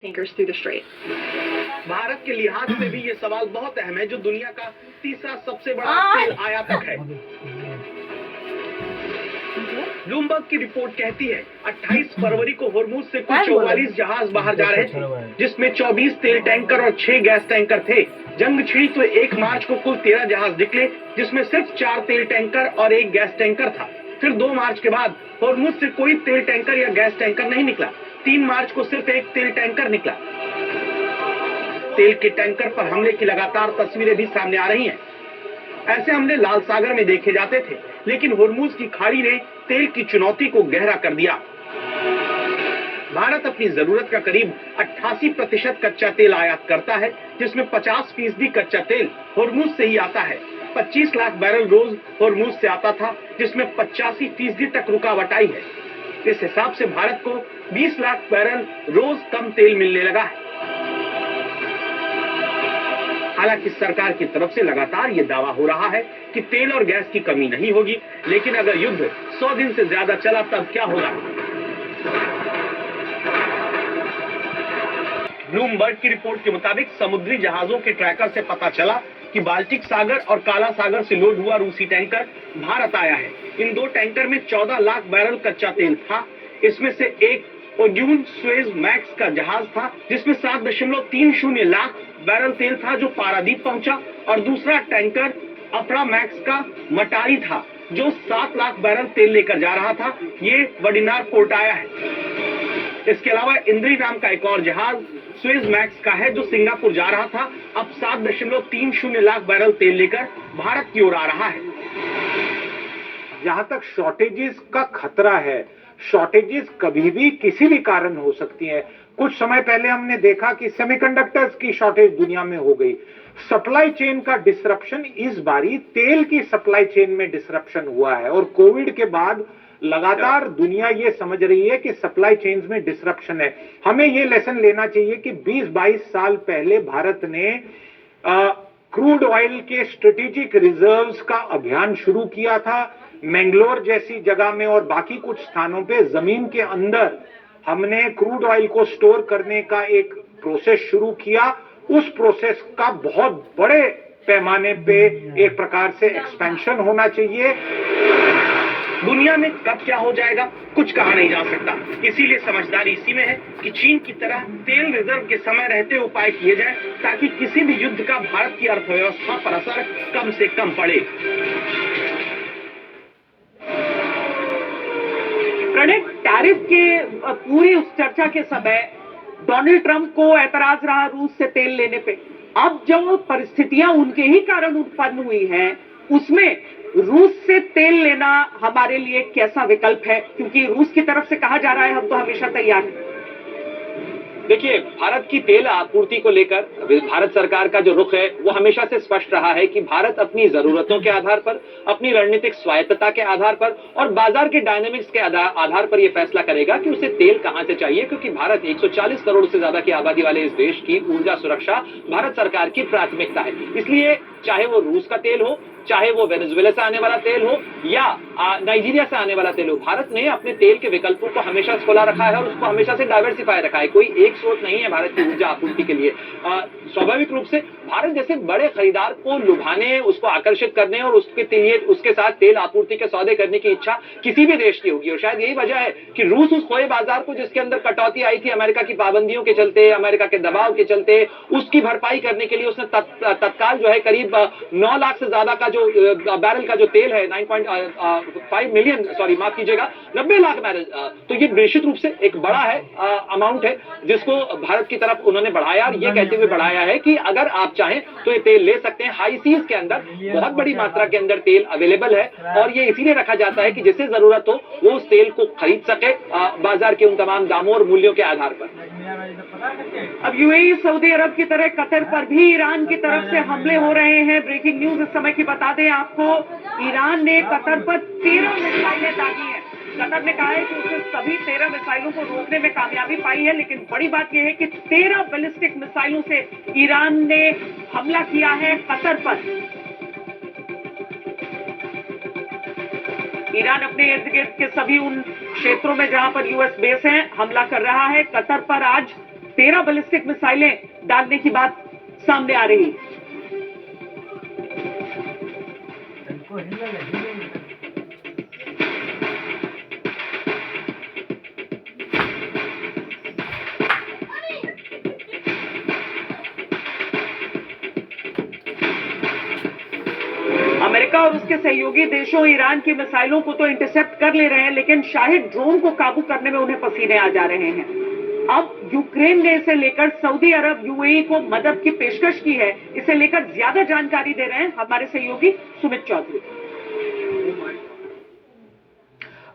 tankers through the strait. Bharat के लिहाज से भी ये सवाल बहुत अहम है, जो दुनिया का तीसरा सबसे बड़ा तेल आयातक है। ब्लूमबर्ग की रिपोर्ट कहती है 28 फरवरी को होर्मुज से कुल 44 जहाज बाहर जा रहे थे, जिसमें 24 तेल टैंकर और 6 गैस टैंकर थे। जंग छिड़ी तो 1 मार्च को कुल 13 जहाज निकले, जिसमें सिर्फ 4 तेल टैंकर और 1 गैस टैंकर था। फिर 2 मार्च के बाद होर्मुज से कोई तेल टैंकर या गैस टैंकर नहीं निकला। 3 मार्च को सिर्फ 1 तेल टैंकर निकला। तेल के टैंकर पर हमले की लगातार तस्वीरें भी सामने आ रही हैं। ऐसे हमले लाल सागर में देखे जाते थे, लेकिन होर्मुज की खाड़ी ने तेल की चुनौती को गहरा कर दिया। भारत अपनी जरूरत का करीब 88% कच्चा तेल आयात करता है, जिसमें 50% कच्चा तेल होर्मुज से ही आता है। 25 लाख बैरल रोज होर्मुज से आता था, जिसमें 85% तक रुकावट आई है। इस हिसाब से भारत को 20 लाख बैरल रोज कम तेल मिलने लगा है। हालांकि सरकार की तरफ से लगातार ये दावा हो रहा है कि तेल और गैस की कमी नहीं होगी, लेकिन अगर युद्ध 100 दिन से ज्यादा चला तब क्या होगा? ब्लूमबर्ग की रिपोर्ट के मुताबिक समुद्री जहाजों के ट्रैकर से पता चला कि बाल्टिक सागर और काला सागर से लोड हुआ रूसी टैंकर भारत आया है। इन 2 टैंकर में 14 लाख बैरल कच्चा तेल था। इसमें से एक ओड्यून सुएज मैक्स का जहाज था, जिसमें 7.30 लाख बैरल तेल था, जो पारादीप पहुंचा, और दूसरा टैंकर अफ्रा मैक्स का मटारी था, जो 7 लाख बैरल तेल लेकर जा रहा था। ये वडिनार पोर्ट आया है। इसके अलावा इंद्री नाम का एक और जहाज सुएज मैक्स का है, जो सिंगापुर जा रहा था। अब 7.30 लाख बैरल तेल लेकर भारत की ओर आ रहा है। जहां तक शॉर्टेजेस का खतरा है, शॉर्टेजेस कभी भी किसी भी कारण हो सकती है। कुछ समय पहले हमने देखा कि सेमीकंडक्टर्स की शॉर्टेज दुनिया में हो गई। सप्लाई चेन का डिसरप्शन, इस बारी तेल की सप्लाई चेन में डिसरप्शन हुआ है, और कोविड के बाद लगातार दुनिया ये समझ रही है कि सप्लाई चेन्स में डिसरप्शन है। हमें ये लेसन लेना चाहिए कि 20-22 साल पहले भारत ने क्रूड ऑयल के स्ट्रेटेजिक रिजर्व्स का अभियान शुरू किया था। मैंगलोर जैसी जगह में और बाकी कुछ स्थानों पे जमीन के अंदर हमने क्रूड ऑयल को स्टोर करने का एक प्रोसेस शुरू किया। उस प्रोसेस का बहुत बड़े पैमाने पे एक प्रकार से एक्सपेंशन होना चाहिए। दुनिया में कब क्या हो जाएगा, कुछ कहा नहीं जा सकता। इसीलिए समझदारी इसी में है कि चीन की तरह तेल रिजर्व के समय रहते उपाय किए जाएं, ताकि किसी भी युद्ध का भारत की अर्थव्यवस्था पर असर कम से कम पड़े। प्रणय, टैरिफ के पूरी उस चर्चा के समय डोनाल्ड ट्रंप को ऐतराज रहा रूस से तेल लेने पे। अब जो परिस्थितियां उनके ही कारण उत्पन्न हुई हैं, उसमें रूस से तेल लेना हमारे लिए कैसा विकल्प है? क्योंकि रूस की तरफ से कहा जा रहा है हम तो हमेशा तैयार हैं। देखिए, भारत की तेल आपूर्ति को लेकर भारत सरकार का जो रुख है वो हमेशा से स्पष्ट रहा है कि भारत अपनी जरूरतों के आधार पर, अपनी रणनीतिक स्वायत्तता के आधार पर और बाजार के डायनेमिक्स के आधार पर यह फैसला करेगा कि उसे तेल कहां से चाहिए, क्योंकि भारत 140 करोड़ से ज्यादा की आबादी वाले इस देश की ऊर्जा सुरक्षा भारत सरकार की प्राथमिकता है। इसलिए चाहे वो रूस का तेल हो, चाहे वो वेनेजुएला से आने वाला तेल हो या नाइजीरिया से आने वाला तेल हो, भारत ने अपने तेल के विकल्पों को हमेशा खोला रखा है और उसको हमेशा से डाइवर्सिफाई रखा है। कोई एक स्रोत नहीं है भारत की ऊर्जा आपूर्ति के लिए। स्वाभाविक रूप से भारत जैसे बड़े खरीदार को लुभाने, उसको आकर्षित करने और उसके साथ तेल आपूर्ति के सौदे करने की इच्छा किसी भी देश की होगी, और शायद यही वजह है कि रूस उस खोए बाजार को, जिसके अंदर कटौती आई थी अमेरिका की पाबंदियों के चलते, अमेरिका के दबाव के चलते, उसकी भरपाई करने के लिए उसने तत्काल जो है करीब 9 लाख से ज्यादा का जो बैरल का जो तेल है, 9.5 मिलियन, सॉरी माफ कीजिएगा, 90 लाख बैरल, तो ये निश्चित रूप से एक बड़ा है अमाउंट है, जिसको भारत की तरफ उन्होंने बढ़ाया, और ये कहते हुए बढ़ाया है कि अगर आप चाहें तो ये तेल ले सकते हैं। हाई सीज के अंदर बहुत बड़ी मात्रा के अंदर तेल अवेलेबल है, और ये इसीलिए रखा जाता है कि जिसे जरूरत हो वो उस तेल को खरीद सके बाजार के उन तमाम दामों और मूल्यों के आधार पर। अब यूएई, सऊदी अरब की तरह कतर पर भी ईरान की तरफ से हमले हो रहे हैं। ब्रेकिंग न्यूज इस समय की बता दें आपको, ईरान ने कतर पर 13 मिसाइलें दागी हैं। कतर ने कहा है कि उसने सभी 13 मिसाइलों को रोकने में कामयाबी पाई है, लेकिन बड़ी बात यह है कि 13 बैलिस्टिक मिसाइलों से ईरान ने हमला किया है कतर पर। ईरान अपने इर्द गिर्द के सभी उन क्षेत्रों में जहां पर यूएस बेस है हमला कर रहा है। कतर पर आज 13 बैलिस्टिक मिसाइलें डालने की बात सामने आ रही है। अमेरिका और उसके सहयोगी देशों ईरान की मिसाइलों को तो इंटरसेप्ट कर ले रहे हैं, लेकिन शाहिद ड्रोन को काबू करने में उन्हें पसीने आ जा रहे हैं। अब यूक्रेन ने इसे लेकर सऊदी अरब यूएई को मदद की पेशकश की है। इसे लेकर ज्यादा जानकारी दे रहे हैं हमारे सहयोगी सुमित चौधरी।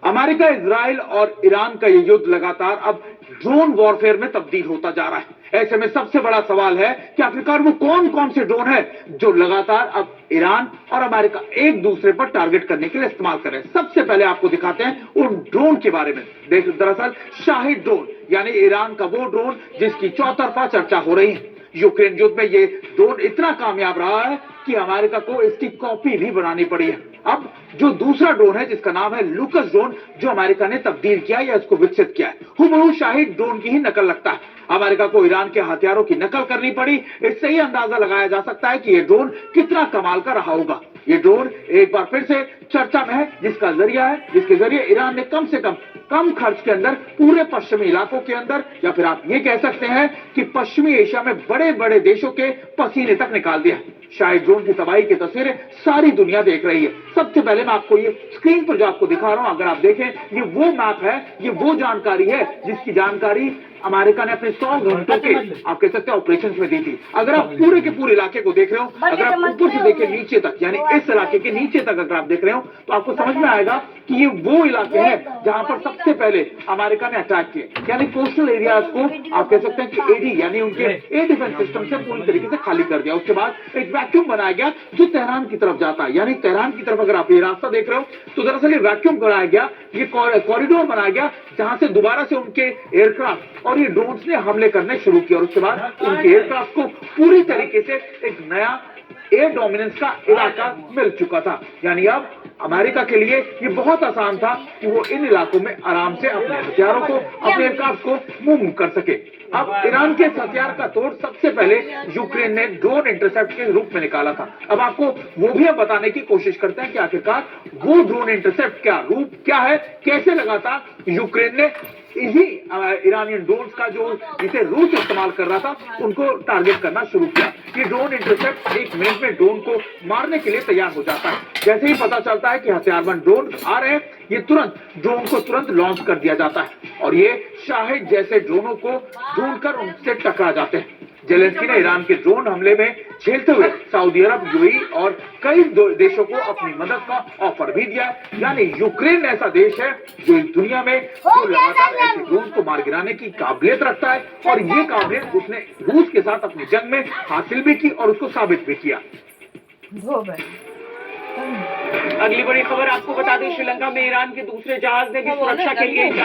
अमेरिका, इजराइल और ईरान का ये युद्ध लगातार अब ड्रोन वॉरफेयर में तब्दील होता जा रहा है। ऐसे में सबसे बड़ा सवाल है कि आखिरकार वो कौन कौन से ड्रोन है जो लगातार अब ईरान और अमेरिका एक दूसरे पर टारगेट करने के लिए इस्तेमाल कर रहे हैं। सबसे पहले आपको दिखाते हैं उन ड्रोन के बारे में। दरअसल शाहिद ड्रोन यानी ईरान का वो ड्रोन जिसकी चौतरफा चर्चा हो रही है। यूक्रेन युद्ध में ये ड्रोन इतना कामयाब रहा है कि अमेरिका को इसकी कॉपी भी बनानी पड़ी है। अब जो दूसरा ड्रोन है जिसका नाम है लूकस ड्रोन, जो अमेरिका ने तब्दील किया या इसको विकसित किया है, हुबहू शाहिद ड्रोन की ही नकल लगता है। अमेरिका को ईरान के हथियारों की नकल करनी पड़ी। इससे ही अंदाजा लगाया जा सकता है कि यह ड्रोन कितना कमाल का रहा होगा। ये ड्रोन एक बार फिर से चर्चा में है, जिसके जरिए ईरान ने कम से कम खर्च के अंदर पूरे पश्चिमी इलाकों के अंदर, या फिर आप ये कह सकते हैं कि पश्चिमी एशिया में बड़े बड़े देशों के पसीने तक निकाल दिया। शाहिद ड्रोन की तबाही की तस्वीरें सारी दुनिया देख रही है। सबसे पहले मैं आपको ये स्क्रीन पर जो आपको दिखा रहा हूं, अगर आप देखें, ये वो मैप है, ये वो जानकारी है जिसकी जानकारी अमेरिका ने अपने 100 घंटों के आप कह सकते हैं ऑपरेशन में दी थी। अगर आप पूरे के पूरे इलाके को देख रहे हो, अगर आप ऊपर से देखें नीचे तक, यानी इस इलाके के नीचे तक अगर आप देख रहे हो, तो आपको समझ में आएगा कि ये वो इलाके हैं जहां पर सबसे पहले अमेरिका ने अटैक किए। यानी कोस्टल एरियाज को आप कह सकते हैं कि एडी यानी उनके एयर डिफेंस सिस्टम से पूरी तरीके से खाली कर दिया। उसके बाद एक वैक्यूम बनाया गया जो तेहरान की तरफ जाता है। यानी तेहरान की तरफ अगर आप ये रास्ता देख रहे हो, तो दरअसल ये वैक्यूम बनाया गया, ये कॉरिडोर बनाया गया जहां से दोबारा से उनके एयरक्राफ्ट और ये ड्रोन्स ने हमले करने शुरू किए। और उसके बाद उनके एयरक्राफ्ट को पूरी तरीके से एक नया एयर डोमिनेंस का इलाका मिल चुका था। यानी अब अमेरिका के लिए ये बहुत आसान था कि वो इन इलाकों में आराम से अपने हथियारों को, अपने एयरक्राफ्ट को मूव कर सके। अब ईरान के हथियार का तोड़ सबसे पहले यूक्रेन ने ड्रोन इंटरसेप्ट के रूप में निकाला था। अब आपको वो भी हम बताने की कोशिश करते हैं कि आखिरकार वो ड्रोन इंटरसेप्ट क्या रूप क्या है, कैसे लगातार यूक्रेन ने इसी ईरानियन ड्रोन का जो जिसे रूस इस्तेमाल कर रहा था उनको टारगेट करना शुरू किया। ये ड्रोन इंटरसेप्ट 1 मिनट में ड्रोन को मारने के लिए तैयार हो जाता है। जैसे ही पता चलता है कि हथियारबंद ड्रोन आ रहे हैं, ये तुरंत ड्रोन को तुरंत लॉन्च कर दिया जाता है और ये शाहिद जैसे ड्रोनों को ढूंढकर उनसे टकरा जाते हैं। जेलेंस्की ने ईरान के ड्रोन हमले में झेलते हुए सऊदी अरब, यूएई और कई देशों को अपनी मदद का ऑफर भी दिया। यानी यूक्रेन ऐसा देश है जो इस दुनिया में जो लगातार ऐसे ड्रोन को मार गिराने की काबिलियत रखता है और ये काबिलियत उसने रूस के साथ अपनी जंग में हासिल भी की और उसको साबित भी किया। अगली बड़ी खबर आपको बता दें, श्रीलंका में ईरान के दूसरे जहाज ने भी सुरक्षा के लिए इस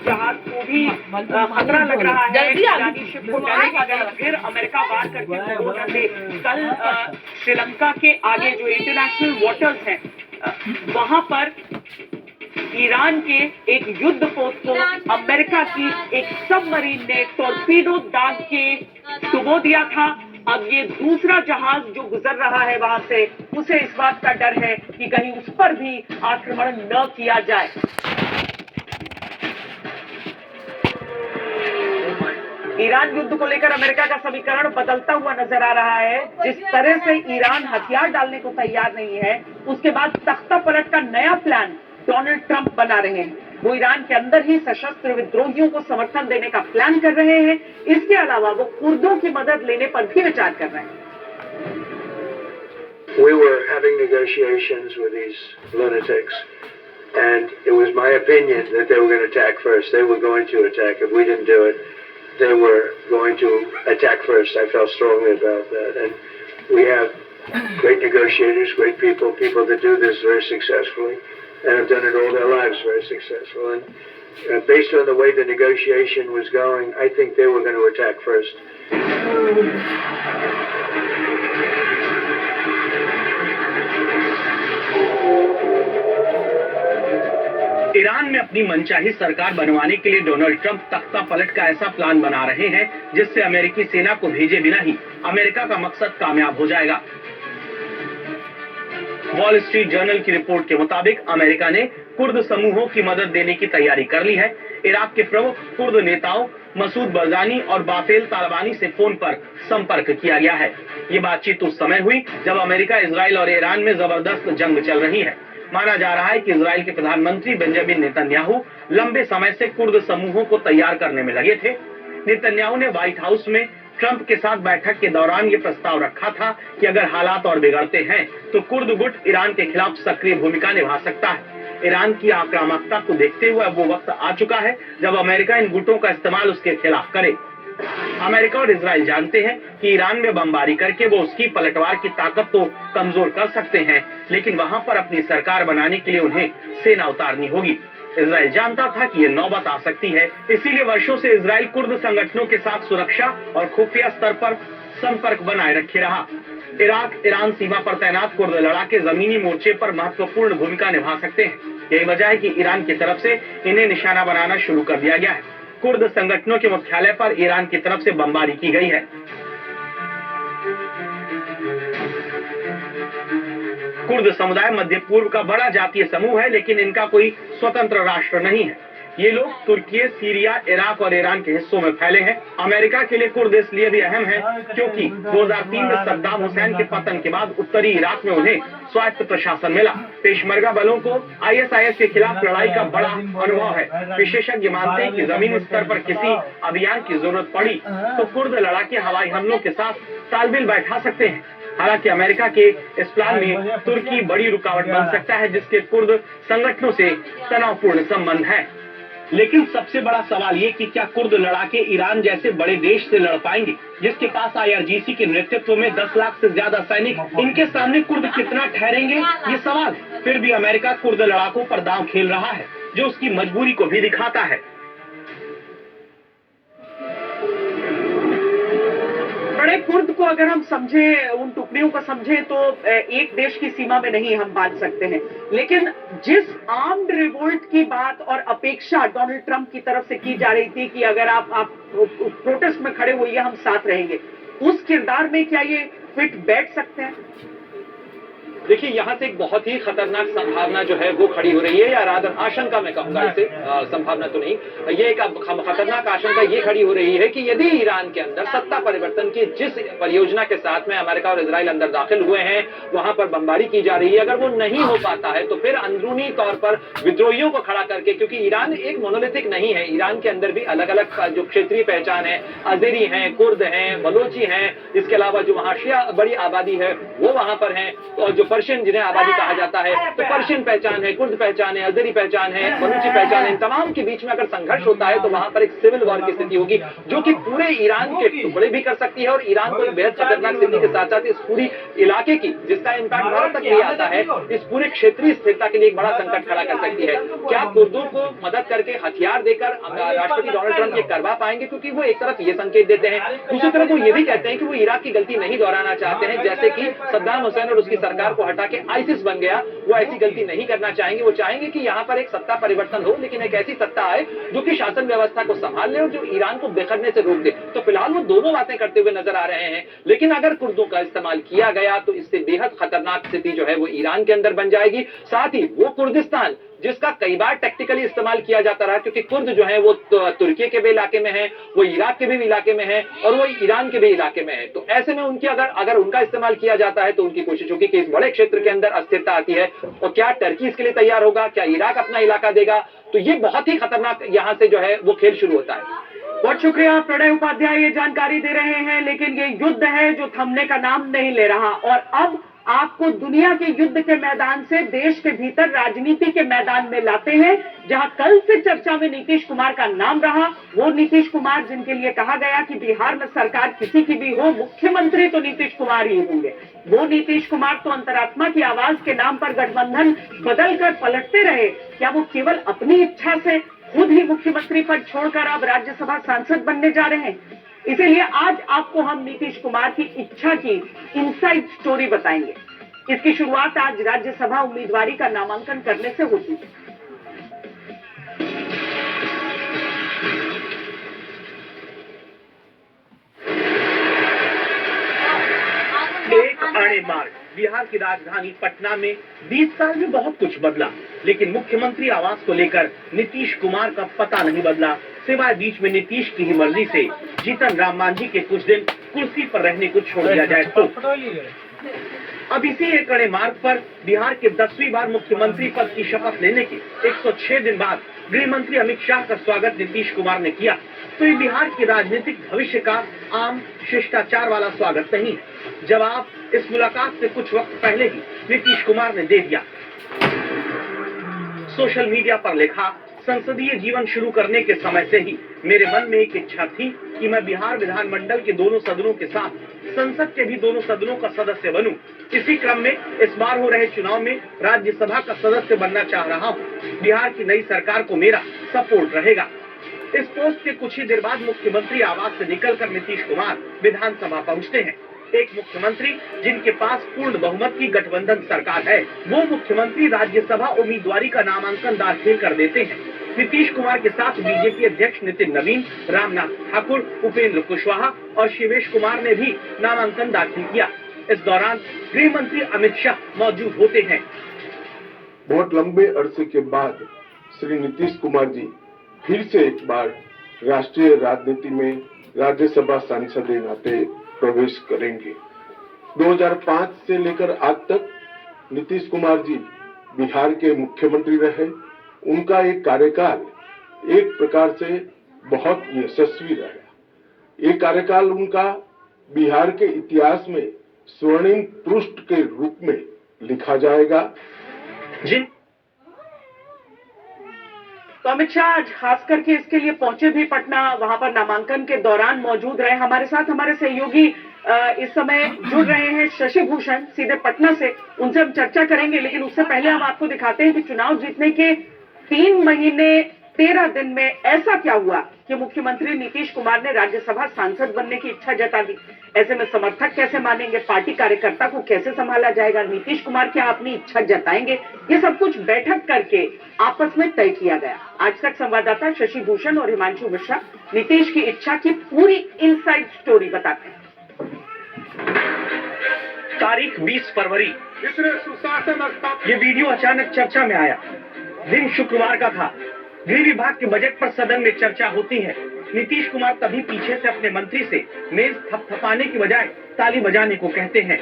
जहाज को भी खतरा लग रहा है। ईरानी शिप को डैमेज किया गया। फिर अमेरिका वार करके बोला से कल श्रीलंका के आगे जो इंटरनेशनल वाटर्स हैं वहां पर ईरान के एक युद्ध पोस्ट को अमेरिका की एक सबमरीन ने टॉर्पीडो दाग के डुबो दिया था। अब ये दूसरा जहाज जो गुजर रहा है वहां से, उसे इस बात का डर है कि कहीं उस पर भी आक्रमण न किया जाए। ईरान युद्ध को लेकर अमेरिका का समीकरण बदलता हुआ नजर आ रहा है। जिस तरह से ईरान हथियार डालने को तैयार नहीं है, उसके बाद तख्ता पलट का नया प्लान डोनाल्ड ट्रंप बना रहे हैं। वो ईरान के अंदर ही सशस्त्र विद्रोहियों को समर्थन देने का प्लान कर रहे हैं। इसके अलावा वो कुर्दों की मदद लेने पर भी विचार कर रहे हैं। We were having negotiations with these lunatics, and it was my opinion that they were going to attack first. They were going to attack. If we didn't do it, they were going to attack first. I felt strongly about that. And we have great negotiators, great people that do this very successfully, and have done it all their lives very successful. And based on the way the negotiation was going, I think they were going to attack first. Iran में अपनी मनचाही सरकार बनवाने के लिए Donald Trump तख्ता पलट का ऐसा प्लान बना रहे हैं जिससे अमेरिकी सेना को भेजे बिना ही अमेरिका का मकसद कामयाब हो जाएगा। वॉल स्ट्रीट जर्नल की रिपोर्ट के मुताबिक अमेरिका ने कुर्द समूहों की मदद देने की तैयारी कर ली है। इराक के प्रमुख कुर्द नेताओं मसूद बरजानी और बाफेल तालिबानी से फोन पर संपर्क किया गया है। ये बातचीत उस समय हुई जब अमेरिका, इजराइल और ईरान में जबरदस्त जंग चल रही है। माना जा रहा है कि इजराइल के प्रधानमंत्री बेंजामिन नेतन्याहू लंबे समय से कुर्द समूहों को तैयार करने में लगे थे। नेतन्याहू ने व्हाइट हाउस में ट्रंप के साथ बैठक के दौरान ये प्रस्ताव रखा था कि अगर हालात और बिगड़ते हैं तो कुर्द गुट ईरान के खिलाफ सक्रिय भूमिका निभा सकता है। ईरान की आक्रामकता को देखते हुए अब वो वक्त आ चुका है जब अमेरिका इन गुटों का इस्तेमाल उसके खिलाफ करे। अमेरिका और इजराइल जानते हैं कि ईरान में बमबारी करके वो उसकी पलटवार की ताकत तो कमजोर कर सकते हैं, लेकिन वहां पर अपनी सरकार बनाने के लिए उन्हें सेना उतारनी होगी। इजराइल जानता था कि ये नौबत आ सकती है, इसीलिए वर्षों से इजराइल कुर्द संगठनों के साथ सुरक्षा और खुफिया स्तर पर संपर्क बनाए रखे रहा। इराक ईरान सीमा पर तैनात कुर्द लड़ाके जमीनी मोर्चे पर महत्वपूर्ण भूमिका निभा सकते हैं। यही वजह है कि ईरान की तरफ से इन्हें निशाना बनाना शुरू कर दिया गया है। कुर्द संगठनों के मुख्यालय पर ईरान की तरफ से बमबारी की गई है। कुर्द समुदाय मध्य पूर्व का बड़ा जातीय समूह है, लेकिन इनका कोई स्वतंत्र राष्ट्र नहीं है। ये लोग तुर्की, सीरिया, इराक और ईरान के हिस्सों में फैले हैं। अमेरिका के लिए कुर्द इसलिए भी अहम है क्योंकि 2003 में सद्दाम हुसैन के पतन के बाद उत्तरी इराक में उन्हें स्वायत्त प्रशासन मिला। पेशमर्गा बलों को आईएसआईएस के खिलाफ लड़ाई का बड़ा अनुभव है। विशेषज्ञ मानते हैं कि जमीनी स्तर पर किसी अभियान की जरूरत पड़ी तो कुर्द लड़ाके हवाई हमलों के साथ तालमेल बैठा सकते हैं। हालांकि अमेरिका के इस प्लान में तुर्की बड़ी रुकावट बन सकता है, जिसके कुर्द संगठनों से तनावपूर्ण संबंध है। लेकिन सबसे बड़ा सवाल ये कि क्या कुर्द लड़ाके ईरान जैसे बड़े देश से लड़ पाएंगे, जिसके पास आईआरजीसी के नेतृत्व में 10 लाख से ज्यादा सैनिक। इनके सामने कुर्द कितना ठहरेंगे, ये सवाल। फिर भी अमेरिका कुर्द लड़ाकों पर दांव खेल रहा है, जो उसकी मजबूरी को भी दिखाता है। बड़े कुर्द को अगर हम समझे, उन टुकड़ियों को समझे, तो एक देश की सीमा में नहीं हम बांध सकते हैं। लेकिन जिस आर्म्ड रिवोल्ट की बात और अपेक्षा डोनाल्ड ट्रंप की तरफ से की जा रही थी कि अगर आप प्रोटेस्ट में खड़े होइए हम साथ रहेंगे, उस किरदार में क्या ये फिट बैठ सकते हैं? देखिए, यहाँ से एक बहुत ही खतरनाक संभावना जो है वो खड़ी हो रही है, या रादर आशंका मैं कहूंगा इसे, संभावना तो नहीं, ये एक खतरनाक आशंका ये खड़ी हो रही है कि यदि ईरान के अंदर सत्ता परिवर्तन की जिस परियोजना के साथ में अमेरिका और इजराइल अंदर दाखिल हुए हैं, वहां पर बमबारी की जा रही है, अगर वो नहीं हो पाता है तो फिर अंदरूनी तौर पर विद्रोहियों को खड़ा करके, क्योंकि ईरान एक मोनोलिथिक नहीं है, ईरान के अंदर भी अलग अलग जो क्षेत्रीय पहचान है, अज़ेरी हैं, कुर्द हैं, बलोची हैं, इसके अलावा जो वहां शिया बड़ी आबादी है वो वहां पर है, और जो पर्शियन जिन्हें आबादी कहा जाता है, तो पर्शियन पहचान है, कुर्द पहचान है, अज़ेरी पहचान है, बलूची पहचान है। इन तमाम के बीच में अगर संघर्ष होता है तो वहां पर एक सिविल वॉर की स्थिति होगी, जो कि पूरे ईरान के टुकड़े भी कर सकती है और ईरान को एक बेहद खतरनाक स्थिति के साथ साथ इस पूरी इलाके की, जिसका इम्पैक्ट भारत तक भी आता है, इस पूरे क्षेत्रीय स्थिरता के लिए एक बड़ा संकट खड़ा कर सकती है। क्या कुर्दों को मदद करके, हथियार देकर राष्ट्रपति डोनाल्ड ट्रंप ये करवा पाएंगे? क्योंकि वो एक तरफ ये संकेत देते हैं, दूसरी तरफ वो ये भी कहते हैं कि वो इराक की गलती नहीं दोहराना चाहते हैं, जैसे कि सद्दाम हुसैन और उसकी सरकार को हटा के आईसिस बन गया, वो ऐसी गलती नहीं करना चाहेंगे। वो चाहेंगे कि यहाँ पर एक सत्ता परिवर्तन हो, लेकिन एक ऐसी सत्ता आए जो कि शासन व्यवस्था को संभाल ले और जो ईरान को बिखरने से रोक दे। तो फिलहाल वो दोनों बातें करते हुए नजर आ रहे हैं, लेकिन अगर कुर्दों का इस्तेमाल किया गया तो इससे बेहद खतरनाक स्थिति जो है वो ईरान के अंदर बन जाएगी। साथ ही वो कुर्दिस्तान जिसका कई बार टैक्टिकली इस्तेमाल किया जाता रहा, क्योंकि कुर्द जो है वो तुर्की के भी इलाके में है, वो इराक के भी इलाके में है और वो ईरान के भी इलाके में है, तो ऐसे में उनकी अगर उनका इस्तेमाल किया जाता है तो उनकी कोशिश होगी कि इस बड़े क्षेत्र के अंदर अस्थिरता आती है। और क्या टर्की इसके लिए तैयार होगा, क्या इराक अपना इलाका देगा? तो ये बहुत ही खतरनाक यहाँ से जो है वो खेल शुरू होता है। बहुत शुक्रिया प्रणय उपाध्याय, ये जानकारी दे रहे हैं। लेकिन ये युद्ध है जो थमने का नाम नहीं ले रहा, और अब आपको दुनिया के युद्ध के मैदान से देश के भीतर राजनीति के मैदान में लाते हैं, जहां कल से चर्चा में नीतीश कुमार का नाम रहा। वो नीतीश कुमार जिनके लिए कहा गया कि बिहार में सरकार किसी की भी हो, मुख्यमंत्री तो नीतीश कुमार ही होंगे। वो नीतीश कुमार तो अंतरात्मा की आवाज के नाम पर गठबंधन बदलकर पलटते रहे। क्या वो केवल अपनी इच्छा से खुद ही मुख्यमंत्री पद छोड़कर अब राज्यसभा सांसद बनने जा रहे हैं? इसीलिए आज आपको हम नीतीश कुमार की इच्छा की इनसाइड स्टोरी बताएंगे। इसकी शुरुआत आज राज्यसभा उम्मीदवारी का नामांकन करने से होती है। कड़े मार्ग। बिहार की राजधानी पटना में 20 साल में बहुत कुछ बदला, लेकिन मुख्यमंत्री आवास को लेकर नीतीश कुमार का पता नहीं बदला, सिवाय बीच में नीतीश की ही मर्जी से जीतन राम मांझी के कुछ दिन कुर्सी पर रहने को छोड़ दिया जाए तो। अब इसी एक कड़े मार्ग पर बिहार के 10वीं बार मुख्यमंत्री पद की शपथ लेने के 106 दिन बाद गृह मंत्री अमित शाह का स्वागत नीतीश कुमार ने किया, तो ये बिहार के राजनीतिक भविष्य का आम शिष्टाचार वाला स्वागत नहीं। जवाब इस मुलाकात से कुछ वक्त पहले ही नीतीश कुमार ने दे दिया। सोशल मीडिया पर लिखा, संसदीय जीवन शुरू करने के समय से ही मेरे मन में एक इच्छा थी कि मैं बिहार विधानमंडल के दोनों सदनों के साथ संसद के भी दोनों सदनों का सदस्य बनूं। इसी क्रम में इस बार हो रहे चुनाव में राज्यसभा का सदस्य बनना चाह रहा हूं। बिहार की नई सरकार को मेरा सपोर्ट रहेगा। इस पोस्ट के कुछ ही देर बाद मुख्यमंत्री आवास से निकलकर नीतीश कुमार विधानसभा पहुंचते हैं। एक मुख्यमंत्री जिनके पास पूर्ण बहुमत की गठबंधन सरकार है, वो मुख्यमंत्री राज्यसभा उम्मीदवारी का नामांकन दाखिल कर देते हैं। नीतीश कुमार के साथ बीजेपी अध्यक्ष नितिन नवीन, रामनाथ ठाकुर, उपेंद्र कुशवाहा और शिवेश कुमार ने भी नामांकन दाखिल किया। इस दौरान गृह मंत्री अमित शाह मौजूद होते हैं। बहुत लंबे अरसे के बाद श्री नीतीश कुमार जी फिर से एक बार राष्ट्रीय राजनीति में राज्यसभा सांसद के नाते प्रवेश करेंगे। 2005 से लेकर आज तक नीतीश कुमार जी बिहार के मुख्यमंत्री रहे। उनका एक कार्यकाल एक प्रकार से बहुत यशस्वी रहा। ये कार्यकाल उनका बिहार के इतिहास में स्वर्णिम पृष्ठ के रूप में लिखा जाएगा। जी तो अमित शाह आज खास करके इसके लिए पहुंचे भी पटना, वहां पर नामांकन के दौरान मौजूद रहे। हमारे साथ हमारे सहयोगी इस समय जुड़ रहे हैं शशि भूषण सीधे पटना से, उनसे हम चर्चा करेंगे। लेकिन उससे पहले हम आपको दिखाते हैं कि चुनाव जीतने के 3 महीने 13 दिन में ऐसा क्या हुआ कि मुख्यमंत्री नीतीश कुमार ने राज्यसभा सांसद बनने की इच्छा जता दी। ऐसे में समर्थक कैसे मानेंगे, पार्टी कार्यकर्ता को कैसे संभाला जाएगा, नीतीश कुमार क्या अपनी इच्छा जताएंगे, ये सब कुछ बैठक करके आपस में तय किया गया। आज तक संवाददाता शशि भूषण और हिमांशु मिश्रा नीतीश की इच्छा की पूरी इनसाइड स्टोरी बताते हैं। तारीख 20 फरवरी। ये वीडियो अचानक चर्चा में आया। दिन शुक्रवार का था। गृह विभाग के बजट पर सदन में चर्चा होती है। नीतीश कुमार तभी पीछे से अपने मंत्री से मेज थपथपाने की बजाय ताली बजाने को कहते हैं।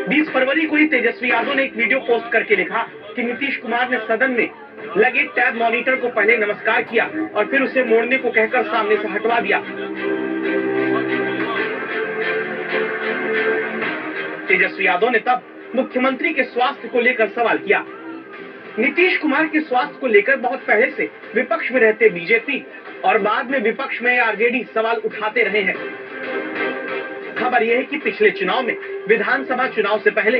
20 फरवरी को ही तेजस्वी यादव ने एक वीडियो पोस्ट करके लिखा कि नीतीश कुमार ने सदन में लगे टैब मॉनिटर को पहले नमस्कार किया और फिर उसे मोड़ने को कहकर सामने से हटवा दिया। तेजस्वी यादव ने तब मुख्यमंत्री के स्वास्थ्य को लेकर सवाल किया। नीतीश कुमार के स्वास्थ्य को लेकर बहुत पहले से विपक्ष में रहते बीजेपी और बाद में विपक्ष में आरजेडी सवाल उठाते रहे हैं। खबर यह है कि पिछले चुनाव में विधानसभा चुनाव से पहले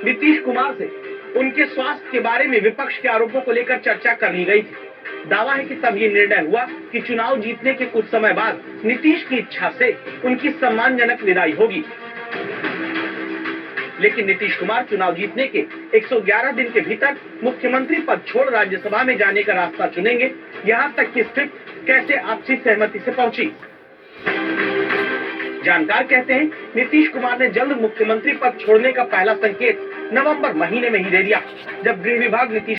नीतीश कुमार से उनके स्वास्थ्य के बारे में विपक्ष के आरोपों को लेकर चर्चा कर ली गई थी। दावा है कि तब ये निर्णय हुआ कि चुनाव जीतने के कुछ समय बाद नीतीश की इच्छा से उनकी सम्मानजनक विदाई होगी। लेकिन नीतीश कुमार चुनाव जीतने के 111 दिन के भीतर मुख्यमंत्री पद छोड़ राज्यसभा में जाने का रास्ता चुनेंगे। यहाँ तक कि स्क्रिप्ट कैसे आपसी सहमति से पहुंची। जानकार कहते हैं नीतीश कुमार ने जल्द मुख्यमंत्री पद छोड़ने का पहला संकेत नवंबर महीने में ही दे दिया, जब गृह विभाग नीतीश